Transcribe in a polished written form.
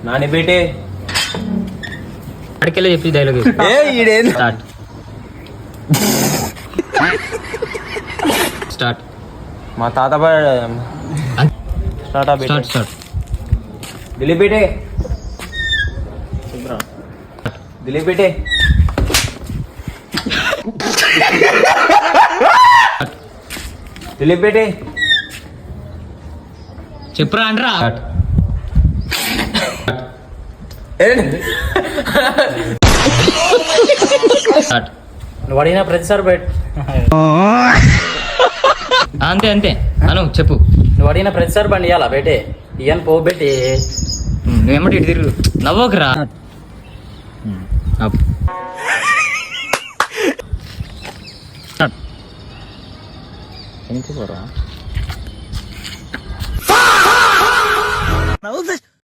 నాని బేటే అడికెళ్ళి చెప్పి dialogue start start మా తాత స్టార్ట్ స్టార్ట్ స్టార్ట్ దిలీప్ బేటే దిలీప్ బేటే దిలీప్ బేటే చెప్పురా అండ్రా స్టార్ట్ నువ్వు అడిగిన ప్రతిసారి అంతే అంతే అను చెప్పు నువ్వు అడిగిన ప్రతిసారి బండి ఇవ్వాలా బేటే ఇవన్నీ పోబెట్టి నువ్వేమంటే ఇటు తిరుగు నవ్వకురా స్టార్ట్